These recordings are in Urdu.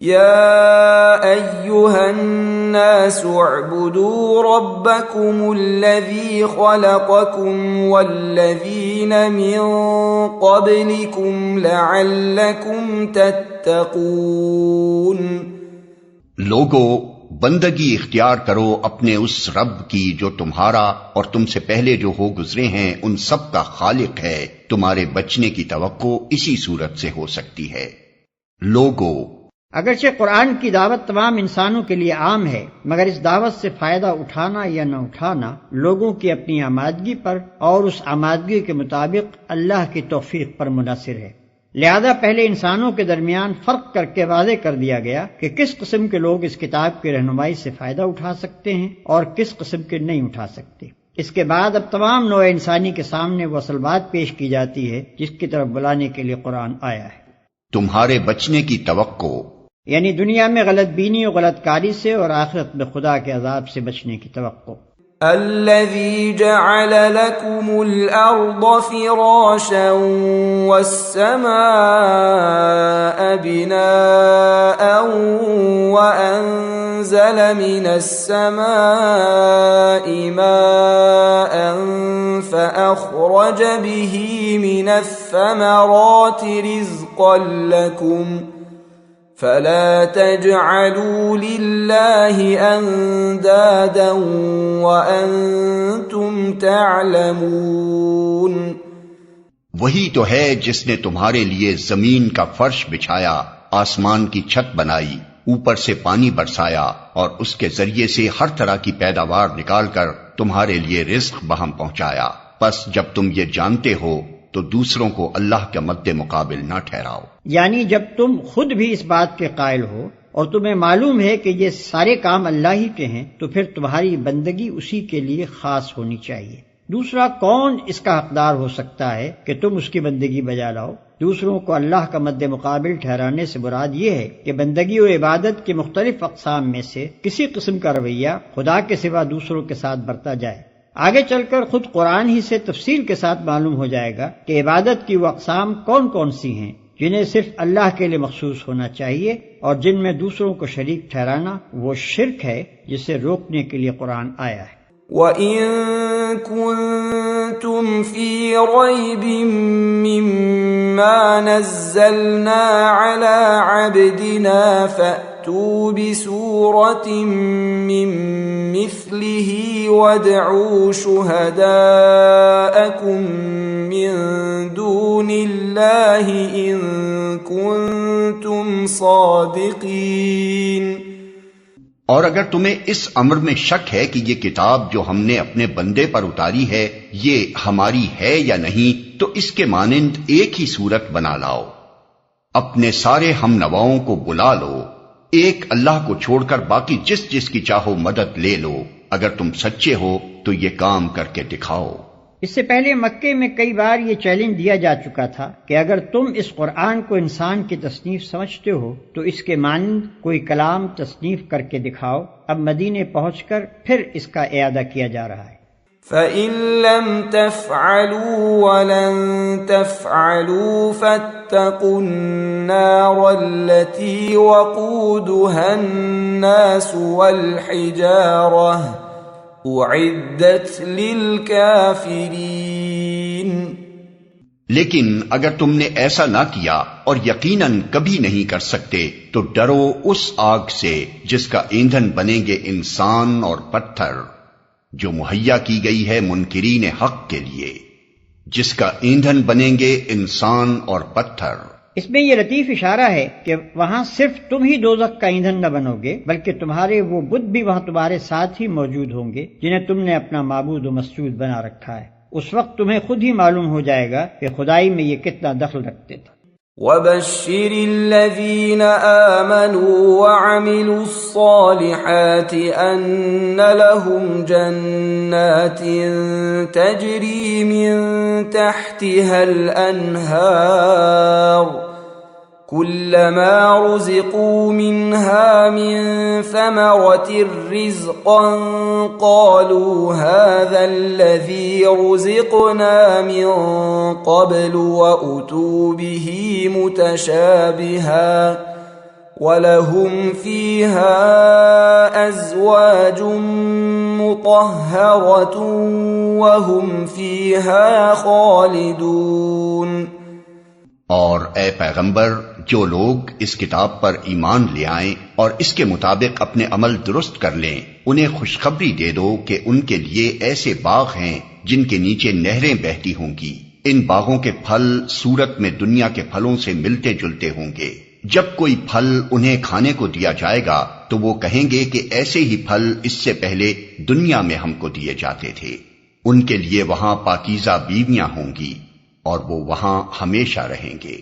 يا أيها الناس اعبدوا ربكم الذي خلقكم والذين من قبلكم لعلكم تتقون۔ لوگو، بندگی اختیار کرو اپنے اس رب کی جو تمہارا اور تم سے پہلے جو ہو گزرے ہیں ان سب کا خالق ہے، تمہارے بچنے کی توقع اسی صورت سے ہو سکتی ہے۔ لوگو، اگرچہ قرآن کی دعوت تمام انسانوں کے لیے عام ہے، مگر اس دعوت سے فائدہ اٹھانا یا نہ اٹھانا لوگوں کی اپنی آمادگی پر اور اس آمادگی کے مطابق اللہ کی توفیق پر منحصر ہے۔ لہذا پہلے انسانوں کے درمیان فرق کر کے واضح کر دیا گیا کہ کس قسم کے لوگ اس کتاب کی رہنمائی سے فائدہ اٹھا سکتے ہیں اور کس قسم کے نہیں اٹھا سکتے۔ اس کے بعد اب تمام نوع انسانی کے سامنے وہ اصل بات پیش کی جاتی ہے جس کی طرف بلانے کے لیے قرآن آیا ہے۔ تمہارے بچنے کی توقع، یعنی دنیا میں غلط بینی و غلط کاری سے اور آخرت میں خدا کے عذاب سے بچنے کی توقع۔ الذي جعل لكم الأرض فراشا والسماء بناء وأنزل من السماء ماء فأخرج به من الثمرات رزقا لكم فلا تجعلوا لله اندادا وانتم تعلمون۔ وہی تو ہے جس نے تمہارے لیے زمین کا فرش بچھایا، آسمان کی چھت بنائی، اوپر سے پانی برسایا اور اس کے ذریعے سے ہر طرح کی پیداوار نکال کر تمہارے لیے رزق بہم پہنچایا۔ پس جب تم یہ جانتے ہو تو دوسروں کو اللہ کے مد مقابل نہ ٹھہراؤ۔ یعنی جب تم خود بھی اس بات کے قائل ہو اور تمہیں معلوم ہے کہ یہ سارے کام اللہ ہی کے ہیں تو پھر تمہاری بندگی اسی کے لیے خاص ہونی چاہیے۔ دوسرا کون اس کا حقدار ہو سکتا ہے کہ تم اس کی بندگی بجا لاؤ؟ دوسروں کو اللہ کا مد مقابل ٹھہرانے سے مراد یہ ہے کہ بندگی و عبادت کے مختلف اقسام میں سے کسی قسم کا رویہ خدا کے سوا دوسروں کے ساتھ برتا جائے۔ آگے چل کر خود قرآن ہی سے تفصیل کے ساتھ معلوم ہو جائے گا کہ عبادت کی وہ اقسام کون کون سی ہیں جنہیں صرف اللہ کے لیے مخصوص ہونا چاہیے، اور جن میں دوسروں کو شریک ٹھہرانا وہ شرک ہے جسے روکنے کے لیے قرآن آیا ہے۔ وَإِن كُنتُمْ فِي رَيْبٍ مِّمَّا نَزَّلْنَا عَلَى عَبْدِنَا فَأْتُوا بِسُورَةٍ مِّن مِّثْلِهِ وَادْعُوا شُهَدَاءَكُم مِّن دُونِ اللَّهِ إِن كُنتُمْ صَادِقِينَ۔ اور اگر تمہیں اس امر میں شک ہے کہ یہ کتاب جو ہم نے اپنے بندے پر اتاری ہے یہ ہماری ہے یا نہیں، تو اس کے مانند ایک ہی صورت بنا لاؤ، اپنے سارے ہم نواؤں کو بلا لو، ایک اللہ کو چھوڑ کر باقی جس جس کی چاہو مدد لے لو، اگر تم سچے ہو تو یہ کام کر کے دکھاؤ۔ اس سے پہلے مکے میں کئی بار یہ چیلنج دیا جا چکا تھا کہ اگر تم اس قرآن کو انسان کی تصنیف سمجھتے ہو تو اس کے مانند کوئی کلام تصنیف کر کے دکھاؤ۔ اب مدینے پہنچ کر پھر اس کا اعادہ کیا جا رہا ہے۔ فَإِن لَّمْ تَفْعَلُوا وَلَن تَفْعَلُوا فَاتَّقُوا النَّارَ الَّتِي وَقُودُهَا النَّاسُ وَالْحِجَارَةُ اعدت للکافرین۔ لیکن اگر تم نے ایسا نہ کیا اور یقیناً کبھی نہیں کر سکتے تو ڈرو اس آگ سے جس کا ایندھن بنیں گے انسان اور پتھر، جو مہیا کی گئی ہے منکرین حق کے لیے، جس کا ایندھن بنیں گے انسان اور پتھر۔ اس میں یہ لطیف اشارہ ہے کہ وہاں صرف تم ہی دوزخ کا ایندھن نہ بنو گے بلکہ تمہارے وہ بت بھی وہاں تمہارے ساتھ ہی موجود ہوں گے جنہیں تم نے اپنا معبود و مسجود بنا رکھا ہے۔ اس وقت تمہیں خود ہی معلوم ہو جائے گا کہ خدائی میں یہ کتنا دخل رکھتے تھے۔ وَبَشِّرِ الَّذِينَ آمَنُوا وَعَمِلُوا الصَّالِحَاتِ أَنَّ لَهُمْ جَنَّاتٍ تَجْرِي مِن تَحْتِهَا الْأَنْهَارُ كُلَّمَا رُزِقُوا مِنْهَا مِن ثَمَرَةٍ رِّزْقًا قَالُوا هَٰذَا الَّذِي رُزِقْنَا مِن قَبْلُ وَأُتُوا بِهِ مُتَشَابِهًا وَلَهُمْ فِيهَا أَزْوَاجٌ مُطَهَّرَةٌ وَهُمْ فِيهَا خَالِدُونَ۔ اور اے پیغمبر، جو لوگ اس کتاب پر ایمان لے آئیں اور اس کے مطابق اپنے عمل درست کر لیں، انہیں خوشخبری دے دو کہ ان کے لیے ایسے باغ ہیں جن کے نیچے نہریں بہتی ہوں گی۔ ان باغوں کے پھل صورت میں دنیا کے پھلوں سے ملتے جلتے ہوں گے۔ جب کوئی پھل انہیں کھانے کو دیا جائے گا تو وہ کہیں گے کہ ایسے ہی پھل اس سے پہلے دنیا میں ہم کو دیے جاتے تھے۔ ان کے لیے وہاں پاکیزہ بیویاں ہوں گی اور وہ وہاں ہمیشہ رہیں گے۔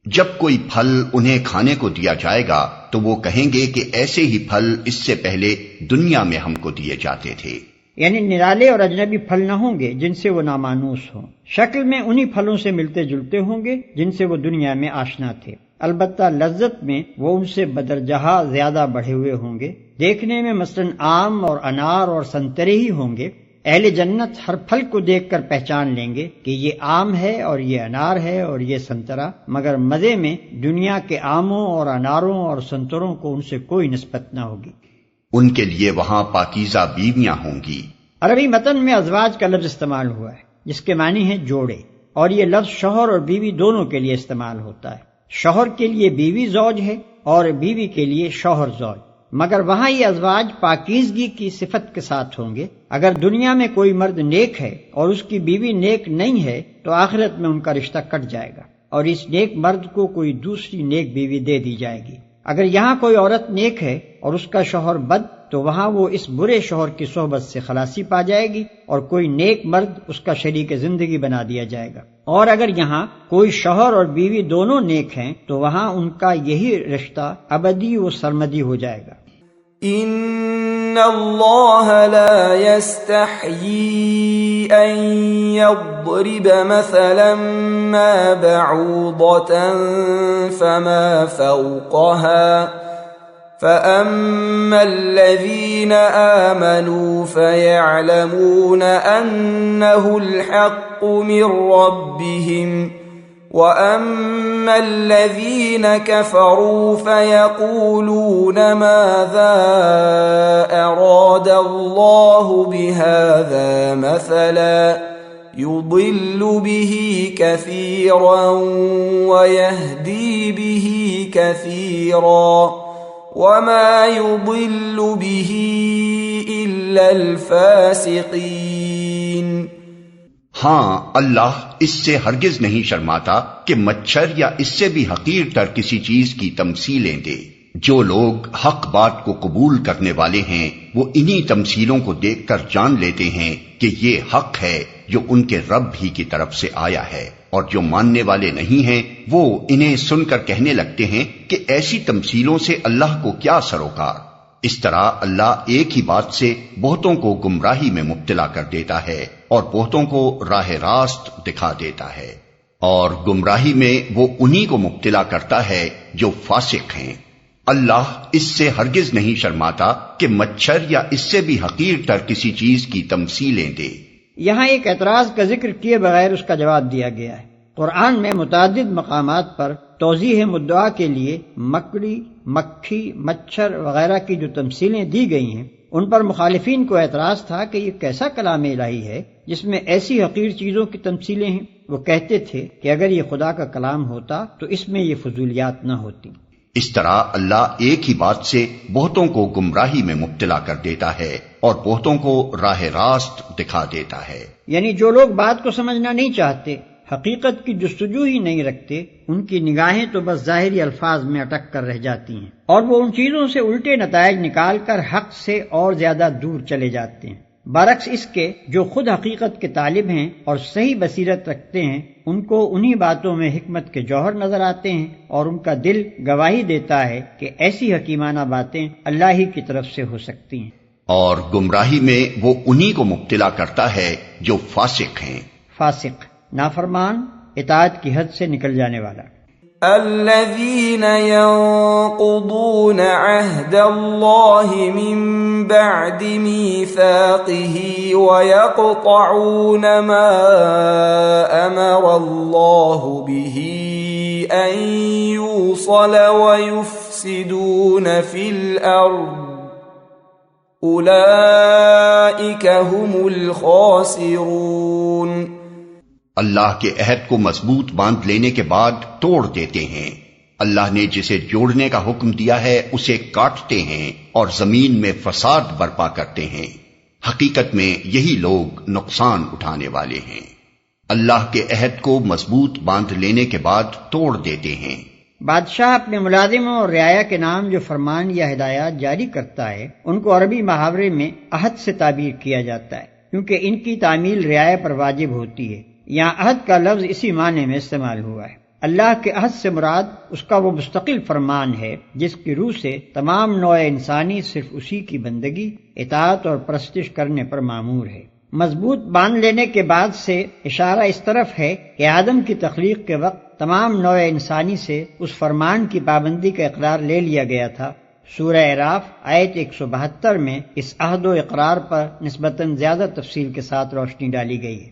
جب کوئی پھل انہیں کھانے کو دیا جائے گا تو وہ کہیں گے کہ ایسے ہی پھل اس سے پہلے دنیا میں ہم کو دیے جاتے تھے۔ یعنی نرالے اور اجنبی پھل نہ ہوں گے جن سے وہ نامانوس ہوں، شکل میں انہی پھلوں سے ملتے جلتے ہوں گے جن سے وہ دنیا میں آشنا تھے، البتہ لذت میں وہ ان سے بدرجہ زیادہ بڑھے ہوئے ہوں گے۔ دیکھنے میں مثلاً آم اور انار اور سنترے ہی ہوں گے۔ اہل جنت ہر پھل کو دیکھ کر پہچان لیں گے کہ یہ آم ہے اور یہ انار ہے اور یہ سنترا، مگر مزے میں دنیا کے آموں اور اناروں اور سنتروں کو ان سے کوئی نسبت نہ ہوگی۔ ان کے لیے وہاں پاکیزہ بیویاں ہوں گی۔ عربی متن میں ازواج کا لفظ استعمال ہوا ہے جس کے معنی ہے جوڑے، اور یہ لفظ شوہر اور بیوی دونوں کے لیے استعمال ہوتا ہے۔ شوہر کے لیے بیوی زوج ہے اور بیوی کے لیے شوہر زوج، مگر وہاں یہ ازواج پاکیزگی کی صفت کے ساتھ ہوں گے۔ اگر دنیا میں کوئی مرد نیک ہے اور اس کی بیوی نیک نہیں ہے تو آخرت میں ان کا رشتہ کٹ جائے گا اور اس نیک مرد کو کوئی دوسری نیک بیوی دے دی جائے گی۔ اگر یہاں کوئی عورت نیک ہے اور اس کا شوہر بد تو وہاں وہ اس برے شوہر کی صحبت سے خلاصی پا جائے گی اور کوئی نیک مرد اس کا شریک زندگی بنا دیا جائے گا۔ اور اگر یہاں کوئی شوہر اور بیوی دونوں نیک ہیں تو وہاں ان کا یہی رشتہ ابدی و سرمدی ہو جائے گا۔ ان اللہ لا يستحيي ان يضرب مثلا ما بعوضة فما فوقها فأما الذين آمنوا فيعلمون أنه الحق من ربهم وَأَمَّا الَّذِينَ كَفَرُوا فَيَقُولُونَ مَاذَا أَرَادَ اللَّهُ بِهَذَا مَثَلًا يُضِلُّ بِهِ كَثِيرًا وَيَهْدِي بِهِ كَثِيرًا وَمَا يُضِلُّ بِهِ إِلَّا الْفَاسِقِينَ۔ ہاں، اللہ اس سے ہرگز نہیں شرماتا کہ مچھر یا اس سے بھی حقیر تر کسی چیز کی تمثیلیں دے۔ جو لوگ حق بات کو قبول کرنے والے ہیں وہ انہی تمثیلوں کو دیکھ کر جان لیتے ہیں کہ یہ حق ہے جو ان کے رب ہی کی طرف سے آیا ہے، اور جو ماننے والے نہیں ہیں وہ انہیں سن کر کہنے لگتے ہیں کہ ایسی تمثیلوں سے اللہ کو کیا سروکار۔ اس طرح اللہ ایک ہی بات سے بہتوں کو گمراہی میں مبتلا کر دیتا ہے اور بہتوں کو راہ راست دکھا دیتا ہے، اور گمراہی میں وہ انہی کو مبتلا کرتا ہے جو فاسق ہیں۔ اللہ اس سے ہرگز نہیں شرماتا کہ مچھر یا اس سے بھی حقیر تر کسی چیز کی تمثیلیں دے۔ یہاں ایک اعتراض کا ذکر کیے بغیر اس کا جواب دیا گیا ہے۔ قرآن میں متعدد مقامات پر توضیح مدعا کے لیے مکڑی، مکھی، مچھر وغیرہ کی جو تمثیلیں دی گئی ہیں ان پر مخالفین کو اعتراض تھا کہ یہ کیسا کلام الہی ہے جس میں ایسی حقیر چیزوں کی تمثیلیں ہیں۔ وہ کہتے تھے کہ اگر یہ خدا کا کلام ہوتا تو اس میں یہ فضولیات نہ ہوتی۔ اس طرح اللہ ایک ہی بات سے بہتوں کو گمراہی میں مبتلا کر دیتا ہے اور بہتوں کو راہ راست دکھا دیتا ہے۔ یعنی جو لوگ بات کو سمجھنا نہیں چاہتے، حقیقت کی جستجو ہی نہیں رکھتے، ان کی نگاہیں تو بس ظاہری الفاظ میں اٹک کر رہ جاتی ہیں اور وہ ان چیزوں سے الٹے نتائج نکال کر حق سے اور زیادہ دور چلے جاتے ہیں۔ برعکس اس کے جو خود حقیقت کے طالب ہیں اور صحیح بصیرت رکھتے ہیں ان کو انہی باتوں میں حکمت کے جوہر نظر آتے ہیں اور ان کا دل گواہی دیتا ہے کہ ایسی حکیمانہ باتیں اللہ ہی کی طرف سے ہو سکتی ہیں۔ اور گمراہی میں وہ انہی کو مبتلا کرتا ہے جو فاسق ہیں۔ فاسق، نافرمان، اطاعت کی حد سے نکل جانے والا۔ الذين ينقضون عهد الله من بعد ميثاقه ويقطعون ما أمر الله به أن يوصل يفسدون في الأرض أولئك هم الخاسرون۔ اللہ کے عہد کو مضبوط باندھ لینے کے بعد توڑ دیتے ہیں۔ اللہ نے جسے جوڑنے کا حکم دیا ہے اسے کاٹتے ہیں اور زمین میں فساد برپا کرتے ہیں۔ حقیقت میں یہی لوگ نقصان اٹھانے والے ہیں۔ اللہ کے عہد کو مضبوط باندھ لینے کے بعد توڑ دیتے ہیں۔ بادشاہ اپنے ملازموں اور رعایا کے نام جو فرمان یا ہدایات جاری کرتا ہے ان کو عربی محاورے میں عہد سے تعبیر کیا جاتا ہے، کیونکہ ان کی تعمیل رعایا پر واجب ہوتی ہے۔ یہاں عہد کا لفظ اسی معنی میں استعمال ہوا ہے۔ اللہ کے عہد سے مراد اس کا وہ مستقل فرمان ہے جس کی روح سے تمام نوع انسانی صرف اسی کی بندگی، اطاعت اور پرستش کرنے پر مامور ہے۔ مضبوط باندھ لینے کے بعد سے اشارہ اس طرف ہے کہ آدم کی تخلیق کے وقت تمام نوع انسانی سے اس فرمان کی پابندی کا اقرار لے لیا گیا تھا۔ سورہ اعراف آیت 172 میں اس عہد و اقرار پر نسبتاً زیادہ تفصیل کے ساتھ روشنی ڈالی گئی ہے۔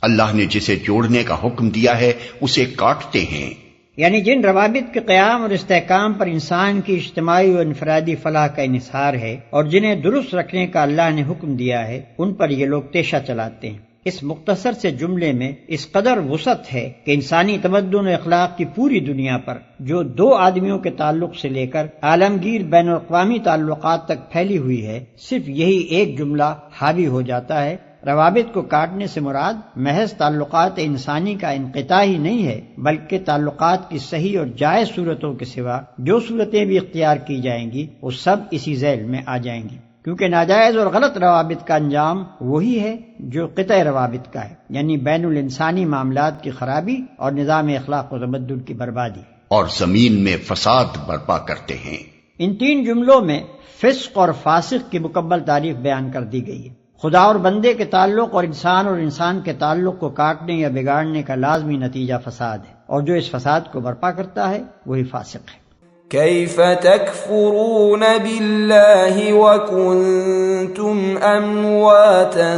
اللہ نے جسے جوڑنے کا حکم دیا ہے اسے کاٹتے ہیں، یعنی جن روابط کے قیام اور استحکام پر انسان کی اجتماعی و انفرادی فلاح کا انحصار ہے اور جنہیں درست رکھنے کا اللہ نے حکم دیا ہے ان پر یہ لوگ تیشہ چلاتے ہیں۔ اس مختصر سے جملے میں اس قدر وسعت ہے کہ انسانی تمدن و اخلاق کی پوری دنیا پر جو دو آدمیوں کے تعلق سے لے کر عالمگیر بین الاقوامی تعلقات تک پھیلی ہوئی ہے، صرف یہی ایک جملہ حاوی ہو جاتا ہے۔ روابط کو کاٹنے سے مراد محض تعلقات انسانی کا انقطاع ہی نہیں ہے، بلکہ تعلقات کی صحیح اور جائز صورتوں کے سوا جو صورتیں بھی اختیار کی جائیں گی وہ سب اسی ذیل میں آ جائیں گی، کیونکہ ناجائز اور غلط روابط کا انجام وہی ہے جو قطع روابط کا ہے، یعنی بین الانسانی معاملات کی خرابی اور نظام اخلاق و تمدن کی بربادی، اور زمین میں فساد برپا کرتے ہیں۔ ان تین جملوں میں فسق اور فاسق کی مکمل تعریف بیان کر دی گئی ہے۔ خدا اور بندے کے تعلق اور انسان کے تعلق کو کاٹنے یا بگاڑنے کا لازمی نتیجہ فساد ہے، اور جو اس فساد کو برپا کرتا ہے وہی فاسق ہے۔ كيف تكفرون بالله وكنتم أمواتا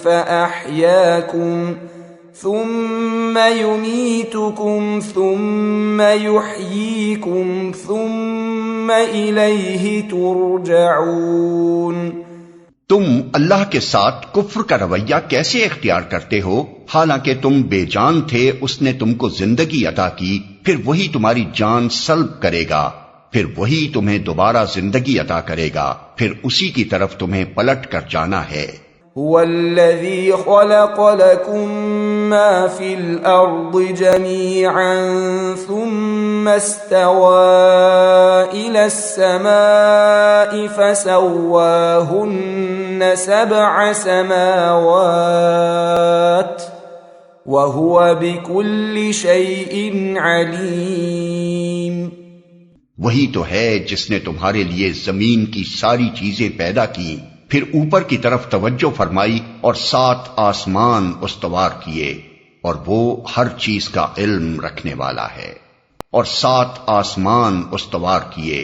فأحياكم ثم يميتكم ثم يحييكم ثم إليه ترجعون۔ تم اللہ کے ساتھ کفر کا رویہ کیسے اختیار کرتے ہو، حالانکہ تم بے جان تھے، اس نے تم کو زندگی عطا کی، پھر وہی تمہاری جان سلب کرے گا، پھر وہی تمہیں دوبارہ زندگی عطا کرے گا، پھر اسی کی طرف تمہیں پلٹ کر جانا ہے۔ هو الذي خلق لكم ما في الأرض جميعا ثم استوى إلى السماء فسواهن 7 سماوات وهو بكل شيء عليم۔ وہی تو ہے جس نے تمہارے لیے زمین کی ساری چیزیں پیدا کی، پھر اوپر کی طرف توجہ فرمائی اور 7 آسمان استوار کیے، اور وہ ہر چیز کا علم رکھنے والا ہے، اور 7 آسمان استوار کیے۔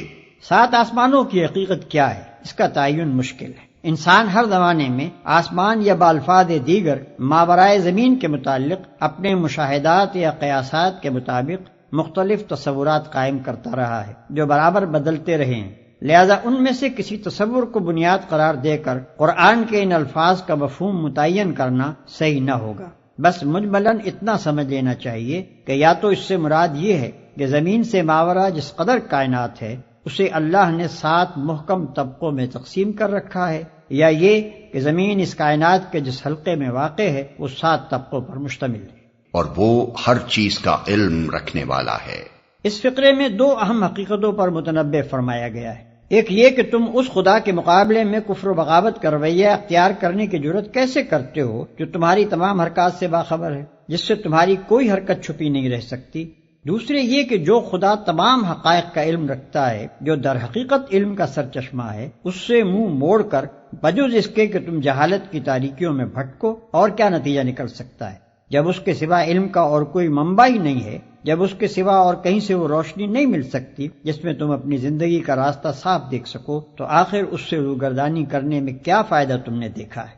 7 آسمانوں کی حقیقت کیا ہے اس کا تعین مشکل ہے۔ انسان ہر زمانے میں آسمان یا بالفاظ دیگر ماورائے زمین کے متعلق اپنے مشاہدات یا قیاسات کے مطابق مختلف تصورات قائم کرتا رہا ہے جو برابر بدلتے رہے ہیں، لہذا ان میں سے کسی تصور کو بنیاد قرار دے کر قرآن کے ان الفاظ کا مفہوم متعین کرنا صحیح نہ ہوگا۔ بس مجملاً اتنا سمجھ لینا چاہیے کہ یا تو اس سے مراد یہ ہے کہ زمین سے ماورا جس قدر کائنات ہے اسے اللہ نے 7 محکم طبقوں میں تقسیم کر رکھا ہے، یا یہ کہ زمین اس کائنات کے جس حلقے میں واقع ہے وہ 7 طبقوں پر مشتمل ہے، اور وہ ہر چیز کا علم رکھنے والا ہے۔ اس فقرے میں 2 اہم حقیقتوں پر متنبہ فرمایا گیا ہے۔ ایک یہ کہ تم اس خدا کے مقابلے میں کفر و بغاوت کا رویہ اختیار کرنے کی جرت کیسے کرتے ہو جو تمہاری تمام حرکات سے باخبر ہے، جس سے تمہاری کوئی حرکت چھپی نہیں رہ سکتی۔ دوسرے یہ کہ جو خدا تمام حقائق کا علم رکھتا ہے، جو در حقیقت علم کا سرچشمہ ہے، اس سے منہ موڑ کر بجز اس کے کہ تم جہالت کی تاریکیوں میں بھٹکو اور کیا نتیجہ نکل سکتا ہے؟ جب اس کے سوا علم کا اور کوئی منبع ہی نہیں ہے، جب اس کے سوا اور کہیں سے وہ روشنی نہیں مل سکتی جس میں تم اپنی زندگی کا راستہ صاف دیکھ سکو، تو آخر اس سے روگردانی کرنے میں کیا فائدہ تم نے دیکھا ہے؟